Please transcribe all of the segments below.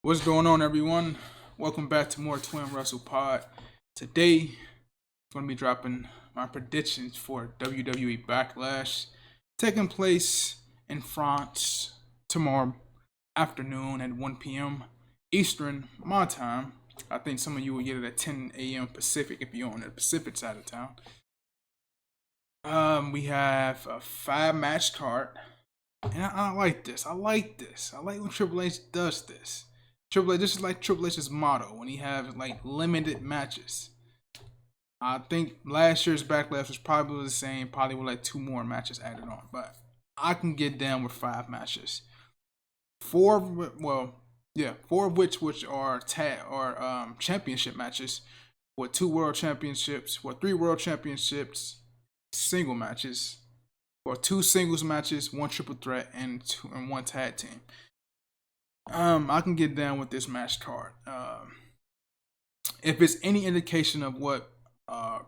What's going on, everyone? Welcome back to more Twin Wrestle Pod. Today, I'm going to be dropping my predictions for WWE Backlash taking place in France tomorrow afternoon at 1 p.m. Eastern, my time. I think some of you will get it at 10 a.m. Pacific if you're on the Pacific side of town. We have a 5 match card, and I like this. I like this. I like when Triple H does this. This is like Triple H's motto when he has like limited matches. I think last year's Backlash was probably the same, probably with like 2 more matches added on, but I can get down with 5 matches. Four of which are championship matches, with 2 world championships, with 3 world championships, single matches, or 2 singles matches, 1 triple threat, and 1 tag team. I can get down with this match card. If it's any indication of what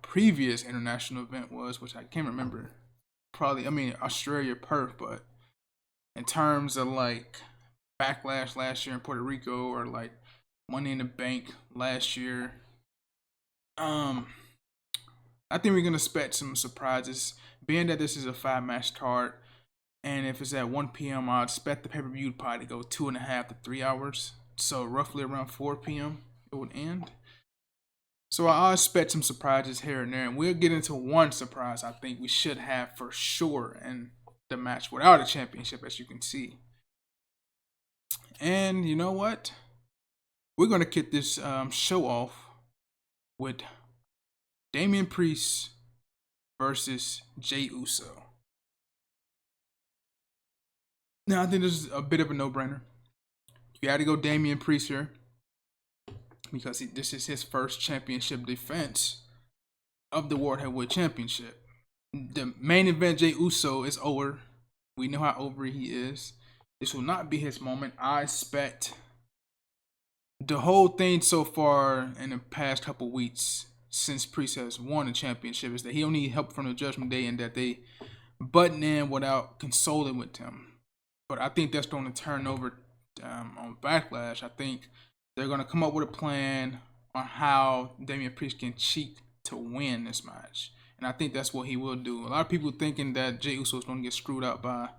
previous international event was, which I can't remember, Australia, Perth, but in terms of like Backlash last year in Puerto Rico or like Money in the Bank last year, I think we're gonna expect some surprises. Being that this is a 5 match card, and if it's at 1 p.m., I expect the pay per view probably to go 2.5 to 3 hours. So roughly around 4 p.m. it would end. So I expect some surprises here and there, and we'll get into one surprise I think we should have for sure in the match without a championship, as you can see. And you know what? We're gonna kick this show off with Damian Priest versus Jay Uso. Now I think this is a bit of a no-brainer. You got to go Damian Priest here because this is his first championship defense of the World Heavyweight Championship. The main event, Jay Uso, is over. We know how over he is. This will not be his moment. I expect the whole thing so far in the past couple weeks since Priest has won the championship is that he don't need help from the Judgment Day and that they button in without consulting with him. But I think that's going to turn over on Backlash. I think they're going to come up with a plan on how Damian Priest can cheat to win this match. And I think that's what he will do. A lot of people thinking that Jey Uso is going to get screwed out by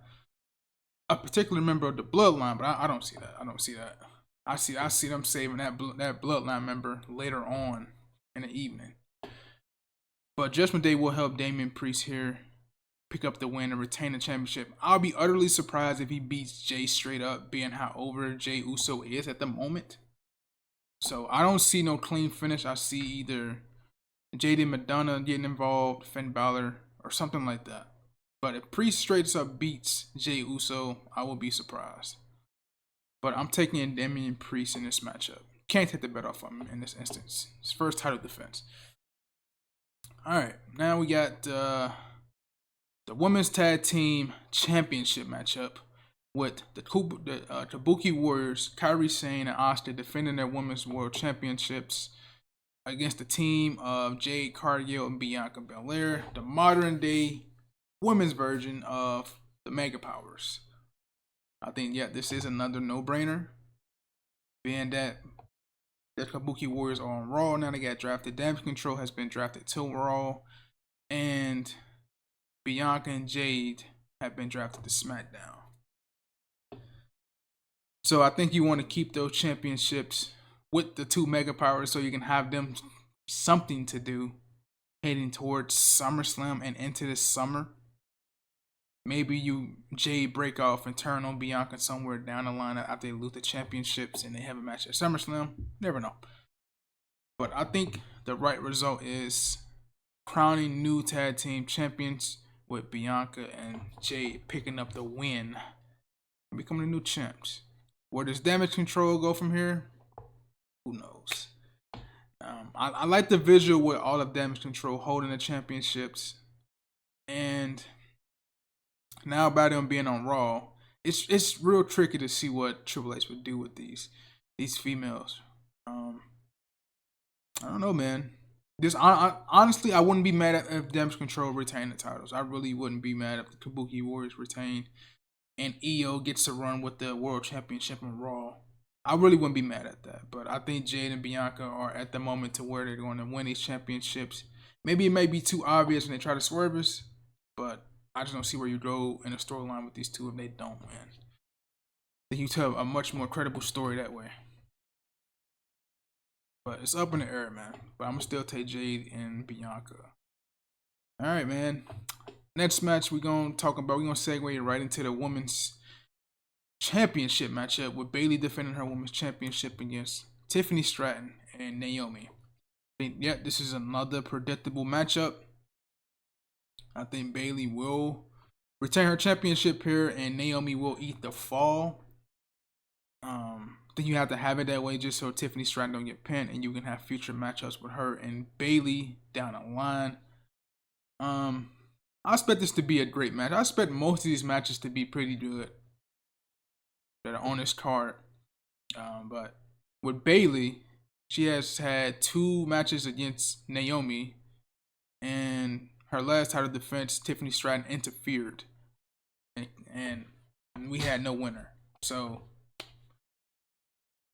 a particular member of the Bloodline, but I don't see that. I don't see that. I see them saving that Bloodline member later on in the evening. But Judgment Day will help Damian Priest here pick up the win and retain the championship. I'll be utterly surprised if he beats Jay straight up, being how over Jey Uso is at the moment. So I don't see no clean finish. I see either JD Madonna getting involved, Finn Balor, or something like that. But if Priest straight up beats Jey Uso, I will be surprised. But I'm taking in Damian Priest in this matchup. Can't take the bet off of him in this instance. His first title defense. Alright, now we got the Women's Tag Team Championship matchup with the Kabuki Warriors, Kairi Sane and Asuka defending their Women's World Championships against the team of Jade Cargill and Bianca Belair, the modern day women's version of the Mega Powers. I think, this is another no-brainer. Being that the Kabuki Warriors are on Raw, now they got drafted. Damage Control has been drafted to Raw, and Bianca and Jade have been drafted to SmackDown. So I think you want to keep those championships with the 2 Mega Powers so you can have them something to do heading towards SummerSlam and into this summer. Maybe Jade break off and turn on Bianca somewhere down the line after they lose the championships and they have a match at SummerSlam. Never know. But I think the right result is crowning new tag team champions with Bianca and Jade picking up the win and becoming the new champs. Where does Damage Control go from here? Who knows? I like the visual with all of Damage Control holding the championships, and now by them being on Raw, it's real tricky to see what Triple H would do with these females. I don't know, man. Honestly, I wouldn't be mad if Damage Control retained the titles. I really wouldn't be mad if the Kabuki Warriors retain and EO gets to run with the World Championship on Raw. I really wouldn't be mad at that. But I think Jade and Bianca are at the moment to where they're going to win these championships. Maybe it may be too obvious when they try to swerve us, but I just don't see where you go in a storyline with these two if they don't win. I think you tell a much more credible story that way. But it's up in the air, man. But I'm going to still take Jade and Bianca. All right, man. Next match we're going to talk about, we're going to segue right into the women's championship matchup with Bayley defending her women's championship against Tiffany Stratton and Naomi. Yeah, this is another predictable matchup. I think Bayley will retain her championship here and Naomi will eat the fall. I think you have to have it that way just so Tiffany Stratton don't get pinned and you can have future matchups with her and Bayley down the line. I expect this to be a great match. I expect most of these matches to be pretty good that are on this card. But with Bayley, she has had 2 matches against Naomi, and her last title defense, Tiffany Stratton interfered, and we had no winner. So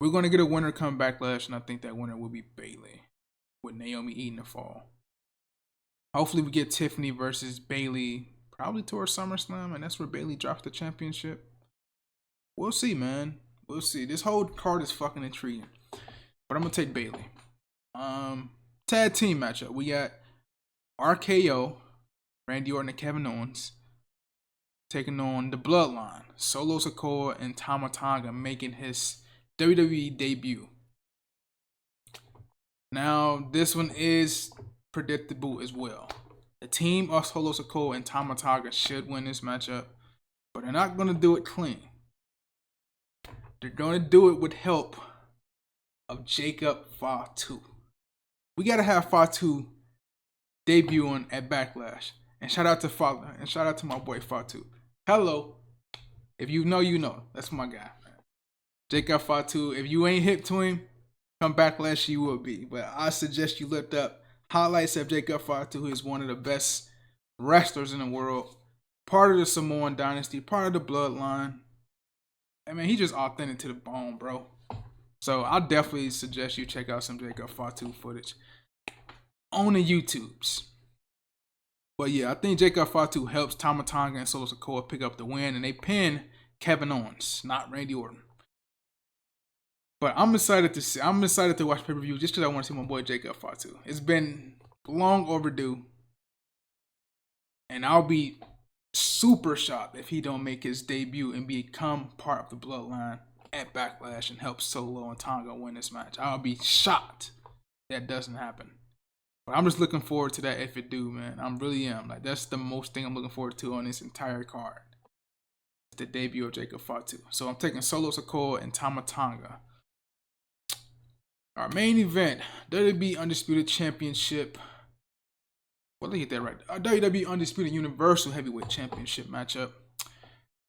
we're going to get a winner come Backlash, and I think that winner will be Bayley, with Naomi eating the fall. Hopefully we get Tiffany versus Bayley probably towards SummerSlam, and that's where Bayley drops the championship. We'll see, man. We'll see. This whole card is fucking intriguing. But I'm going to take Bayley. Tag team matchup. We got RKO, Randy Orton and Kevin Owens, taking on the Bloodline, Solo Sikoa and Tama Tonga, making his WWE debut. Now, this one is predictable as well. The team of Solo Sikoa and Tama Tonga should win this matchup, but they're not going to do it clean. They're going to do it with help of Jacob Fatu. We got to have Fatu debuting at Backlash. And shout out to Fatu, and shout out to my boy Fatu. Hello. If you know, you know. That's my guy, man. Jacob Fatu. If you ain't hip to him, come Backlash, you will be. But I suggest you look up highlights of Jacob Fatu, who is one of the best wrestlers in the world. Part of the Samoan dynasty, part of the bloodline. I mean, he's just authentic to the bone, bro. So I'll definitely suggest you check out some Jacob Fatu footage on the YouTubes. But yeah, I think Jacob Fatu helps Tama Tonga and Solo Sikoa pick up the win, and they pin Kevin Owens, not Randy Orton. But I'm excited to watch pay-per-view just because I want to see my boy Jacob Fatu. It's been long overdue, and I'll be super shocked if he don't make his debut and become part of the bloodline at Backlash and help Solo and Tonga win this match. I'll be shocked that doesn't happen. But I'm just looking forward to that if it do, man. I really am. Like, that's the most thing I'm looking forward to on this entire card. The debut of Jacob Fatu. So I'm taking Solo Sikoa and Tama Tonga. Our main event, WWE Undisputed Championship. Well, let me get that right. WWE Undisputed Universal Heavyweight Championship matchup.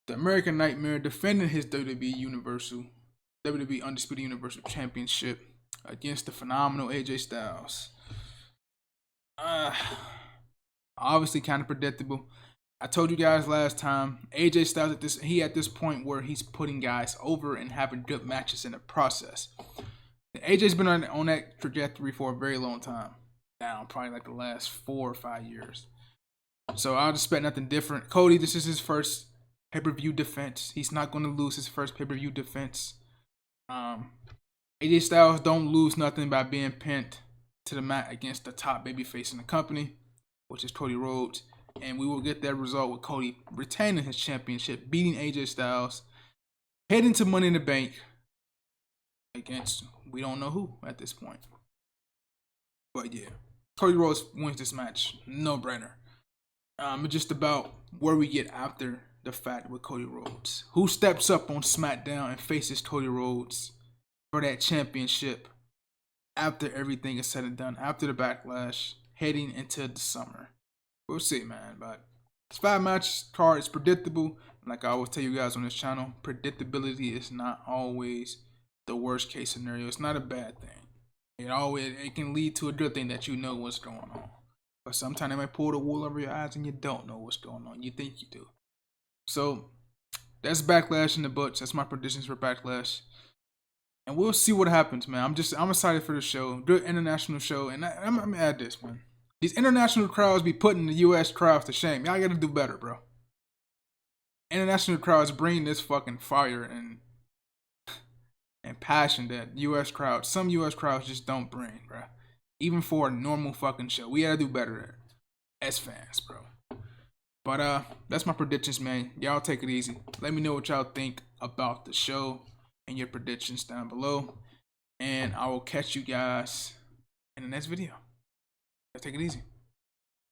The American Nightmare defending his WWE Undisputed Universal Championship against the phenomenal AJ Styles. Obviously kind of predictable. I told you guys last time, AJ Styles at this point where he's putting guys over and having good matches in the process. AJ's been on that trajectory for a very long time. Now, probably like the last 4 or 5 years. So I'll expect nothing different. Cody, this is his first pay-per-view defense. He's not going to lose his first pay-per-view defense. AJ Styles don't lose nothing by being pinned to the mat against the top babyface in the company, which is Cody Rhodes. And we will get that result with Cody retaining his championship, beating AJ Styles, heading to Money in the Bank against we don't know who at this point. But yeah, Cody Rhodes wins this match. No brainer. It's just about where we get after the fact with Cody Rhodes. Who steps up on SmackDown and faces Cody Rhodes for that championship after everything is said and done, after the Backlash, heading into the summer. We'll see, man. But this 5-match card is predictable. Like I always tell you guys on this channel, predictability is not always the worst case scenario. It's not a bad thing. It can lead to a good thing that you know what's going on. But sometimes it might pull the wool over your eyes and you don't know what's going on. You think you do. So that's Backlash in the books. That's my predictions for Backlash. And we'll see what happens, man. I'm excited for the show. Good international show. And I'm gonna add this, man. These international crowds be putting the US crowds to shame. Y'all gotta do better, bro. International crowds bring this fucking fire and passion that some US crowds just don't bring, bro. Even for a normal fucking show. We gotta do better as fans, bro. But that's my predictions, man. Y'all take it easy. Let me know what y'all think about the show and your predictions down below. And I will catch you guys in the next video. Take it easy.